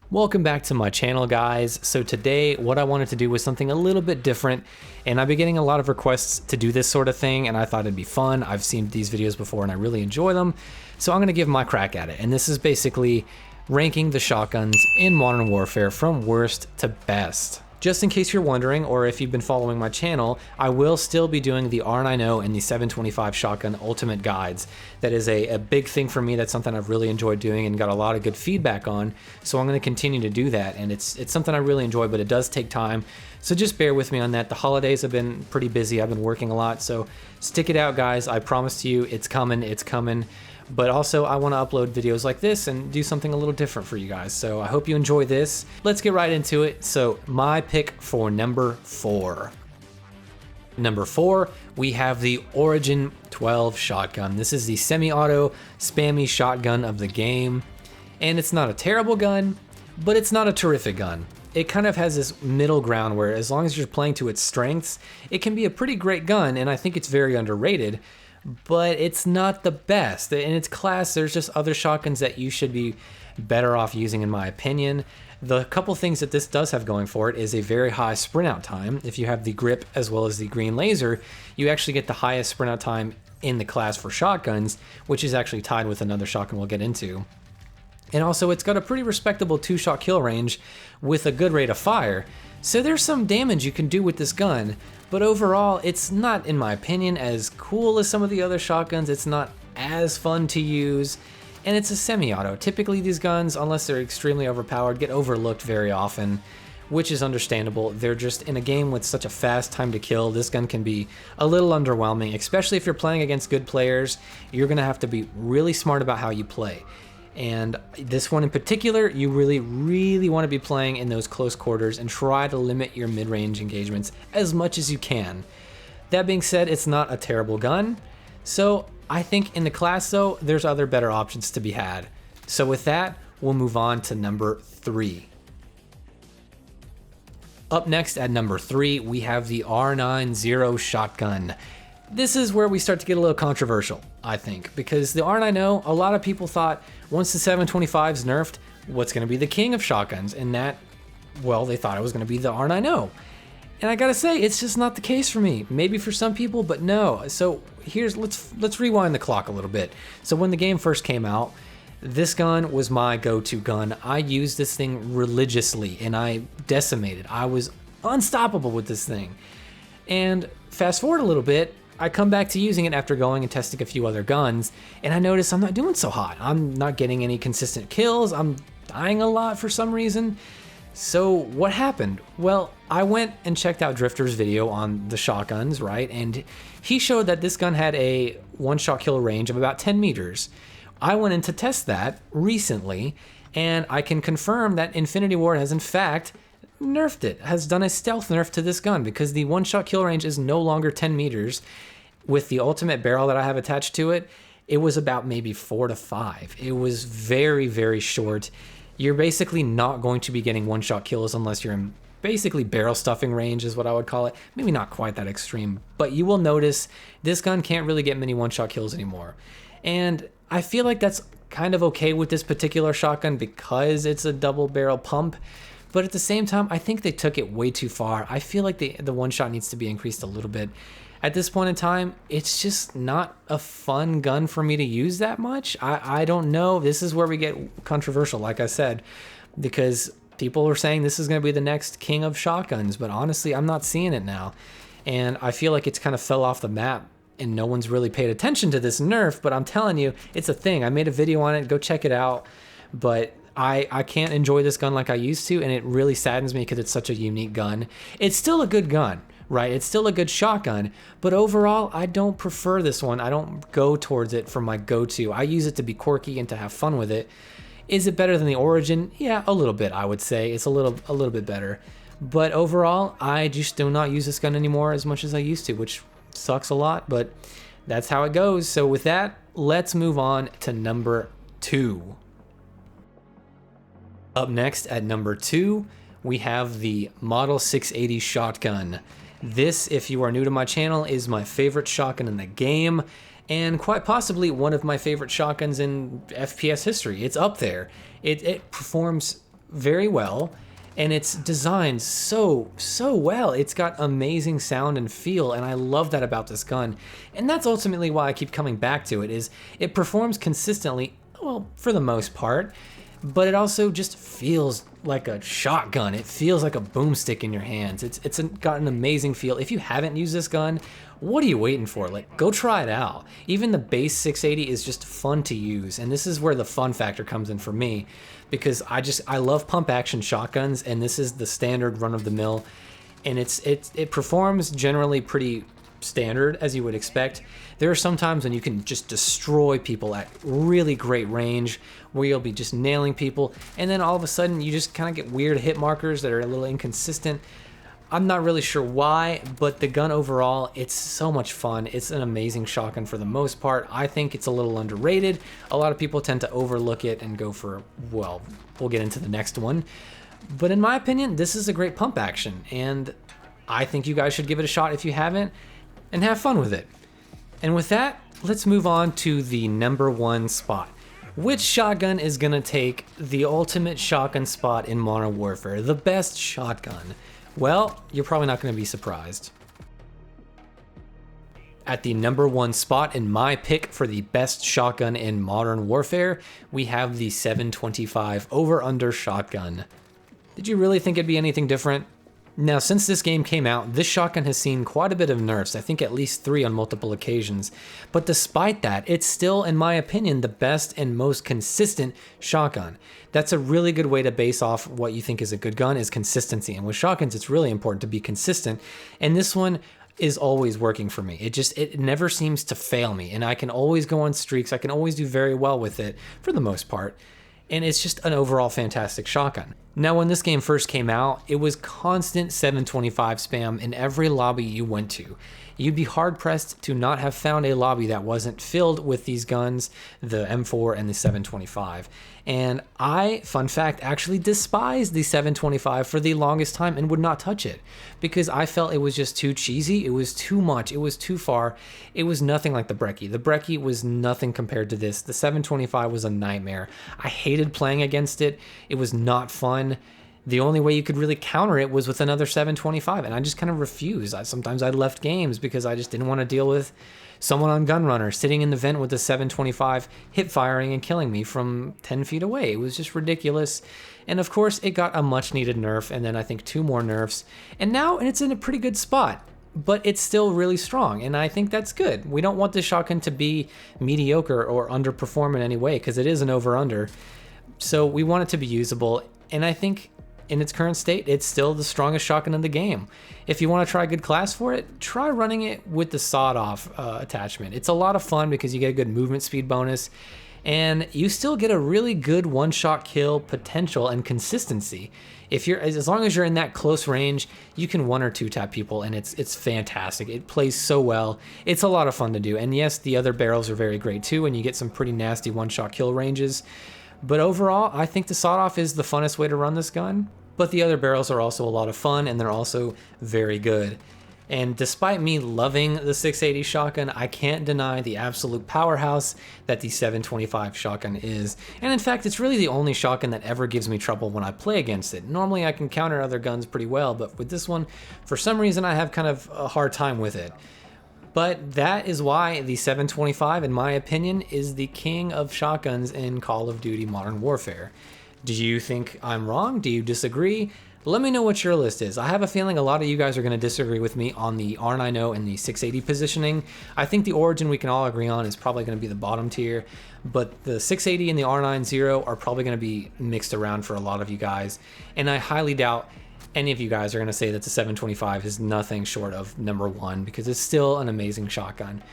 Welcome back to my channel, guys. So today what I wanted to do was something a little bit different, and I've been getting a lot of requests to do this sort of thing, and I thought it'd be fun. I've seen these videos before and I really enjoy them, so I'm gonna give my crack at it. And this is basically ranking the shotguns in Modern Warfare from worst to best. Just in case you're wondering, or if you've been following my channel, I will still be doing the R9O and the 725 shotgun ultimate guides. That is a big thing for me. That's something I've really enjoyed doing and got a lot of good feedback on. So I'm going to continue to do that, and it's something I really enjoy, but it does take time. So just bear with me on that. The holidays have been pretty busy. I've been working a lot, so stick it out, guys. I promise to you, it's coming. It's coming. But also I want to upload videos like this and do something a little different for you guys. So I hope you enjoy this. Let's get right into it. So my pick for number 4. Number 4, we have the Origin 12 shotgun. This is the semi-auto spammy shotgun of the game. And it's not a terrible gun, but it's not a terrific gun. It kind of has this middle ground where as long as you're playing to its strengths, it can be a pretty great gun, and I think it's very underrated. But it's not the best. In its class, there's just other shotguns that you should be better off using, in my opinion. The couple things that this does have going for it is a very high sprint out time. If you have the grip as well as the green laser, you actually get the highest sprint out time in the class for shotguns, which is actually tied with another shotgun we'll get into. And also, it's got a pretty respectable 2-shot kill range with a good rate of fire. So there's some damage you can do with this gun, but overall, it's not, in my opinion, as cool as some of the other shotguns. It's not as fun to use, and it's a semi-auto. Typically, these guns, unless they're extremely overpowered, get overlooked very often, which is understandable. They're just, in a game with such a fast time to kill, this gun can be a little underwhelming, especially if you're playing against good players. You're gonna have to be really smart about how you play. And this one in particular, you really want to be playing in those close quarters and try to limit your mid-range engagements as much as you can. That being said, it's not a terrible gun. So I think in the class though, there's other better options to be had. So with that, we'll move on to number 3. Up next at number 3, we have the R90 shotgun. This is where we start to get a little controversial, I think, because the R9O, a lot of people thought once the 725's nerfed, what's going to be the king of shotguns? And that, well, they thought it was going to be the R9O. And I gotta say, it's just not the case for me. Maybe for some people, but no. So let's rewind the clock a little bit. So when the game first came out, this gun was my go-to gun. I used this thing religiously, and I decimated. I was unstoppable with this thing. And fast forward a little bit, I come back to using it after going and testing a few other guns, and I notice I'm not doing so hot. I'm not getting any consistent kills. I'm dying a lot for some reason. So what happened? Well, I went and checked out Drifter's video on the shotguns, right? And he showed that this gun had a 1-shot kill range of about 10 meters. I went in to test that recently, and I can confirm that Infinity Ward has in fact nerfed it, has done a stealth nerf to this gun, because the 1-shot kill range is no longer 10 meters. With the ultimate barrel that I have attached to it, it was about maybe 4 to 5. It was very short. You're basically not going to be getting 1-shot kills unless you're in basically barrel stuffing range is what I would call it. Maybe not quite that extreme, but you will notice this gun can't really get many 1-shot kills anymore. And I feel like that's kind of okay with this particular shotgun because it's a double barrel pump. But at the same time, I think they took it way too far. I feel like the 1-shot needs to be increased a little bit. At this point in time, it's just not a fun gun for me to use that much. I don't know. This is where we get controversial, like I said, because people are saying this is going to be the next king of shotguns. But honestly, I'm not seeing it now. And I feel like it's kind of fell off the map, and no one's really paid attention to this nerf. But I'm telling you, it's a thing. I made a video on it. Go check it out. But I can't enjoy this gun like I used to, and it really saddens me because it's such a unique gun. It's still a good gun, right? It's still a good shotgun, but overall, I don't prefer this one. I don't go towards it for my go-to. I use it to be quirky and to have fun with it. Is it better than the Origin? Yeah, a little bit, I would say. It's a little bit better. But overall, I just do not use this gun anymore as much as I used to, which sucks a lot, but that's how it goes. So with that, let's move on to number 2. Up next at number 2, we have the Model 680 shotgun. This, if you are new to my channel, is my favorite shotgun in the game, and quite possibly one of my favorite shotguns in FPS history. It's up there. It performs very well, and it's designed so well. It's got amazing sound and feel, and I love that about this gun. And that's ultimately why I keep coming back to it, is it performs consistently, well, for the most part, but it also just feels like a shotgun. It feels like a boomstick in your hands. It's got an amazing feel. If you haven't used this gun, what are you waiting for? Like, go try it out. Even the base 680 is just fun to use, and this is where the fun factor comes in for me, because I love pump action shotguns, and this is the standard run of the mill, and it performs generally pretty standard, as you would expect. There are some times when you can just destroy people at really great range, where you'll be just nailing people, and then all of a sudden you just kind of get weird hit markers that are a little inconsistent. I'm not really sure why, but the gun overall, it's so much fun. It's an amazing shotgun for the most part. I think it's a little underrated. A lot of people tend to overlook it and go for, well, we'll get into the next one. But in my opinion, this is a great pump action, and I think you guys should give it a shot if you haven't, and have fun with it. And with that, let's move on to the number 1 spot. Which shotgun is gonna take the ultimate shotgun spot in Modern Warfare, the best shotgun? Well, you're probably not gonna be surprised. At the number 1 spot in my pick for the best shotgun in Modern Warfare, we have the 725 over-under shotgun. Did you really think it'd be anything different? Now, since this game came out, this shotgun has seen quite a bit of nerfs, I think at least 3 on multiple occasions. But despite that, it's still, in my opinion, the best and most consistent shotgun. That's a really good way to base off what you think is a good gun, is consistency. And with shotguns, it's really important to be consistent. And this one is always working for me. It never seems to fail me. And I can always go on streaks. I can always do very well with it for the most part. And it's just an overall fantastic shotgun. Now, when this game first came out, it was constant 725 spam in every lobby you went to. You'd be hard-pressed to not have found a lobby that wasn't filled with these guns, the M4 and the 725. And I, fun fact, actually despised the 725 for the longest time and would not touch it, because I felt it was just too cheesy, it was too much, it was too far, it was nothing like the Brecci. The Brecci was nothing compared to this. The 725 was a nightmare. I hated playing against it, it was not fun. The only way you could really counter it was with another 725, and I just kind of refused. Sometimes I left games because I just didn't want to deal with someone on Gunrunner sitting in the vent with the 725 hip firing and killing me from 10 feet away. It was just ridiculous. And of course, it got a much needed nerf, and then I think 2 more nerfs, and now it's in a pretty good spot. But it's still really strong, and I think that's good. We don't want this shotgun to be mediocre or underperform in any way, because it is an over-under. So we want it to be usable, and I think in its current state, it's still the strongest shotgun in the game. If you want to try a good class for it, try running it with the sawed-off attachment. It's a lot of fun because you get a good movement speed bonus, and you still get a really good one-shot kill potential and consistency. As long as you're in that close range, you can 1 or 2 tap people, and it's fantastic. It plays so well. It's a lot of fun to do. And yes, the other barrels are very great too, and you get some pretty nasty one-shot kill ranges. But overall, I think the sawed-off is the funnest way to run this gun. But the other barrels are also a lot of fun, and they're also very good. And despite me loving the 680 shotgun, I can't deny the absolute powerhouse that the 725 shotgun is. And in fact, it's really the only shotgun that ever gives me trouble when I play against it. Normally I can counter other guns pretty well, but with this one, for some reason I have kind of a hard time with it. But that is why the 725, in my opinion, is the king of shotguns in Call of Duty Modern Warfare. Do you think I'm wrong? Do you disagree? Let me know what your list is. I have a feeling a lot of you guys are going to disagree with me on the R9O and the 680 positioning. I think the Origin we can all agree on is probably going to be the bottom tier, but the 680 and the R90 are probably going to be mixed around for a lot of you guys, and I highly doubt any of you guys are going to say that the 725 is nothing short of number 1, because it's still an amazing shotgun.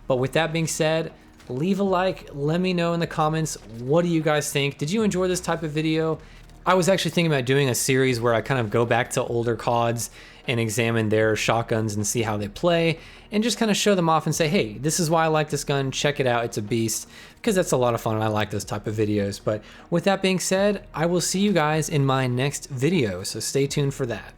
But with that being said, leave a like, let me know in the comments, what do you guys think? Did you enjoy this type of video? I was actually thinking about doing a series where I kind of go back to older CODs and examine their shotguns and see how they play, and just kind of show them off and say, hey, this is why I like this gun, check it out, it's a beast, because that's a lot of fun and I like those type of videos. But with that being said, I will see you guys in my next video, so stay tuned for that.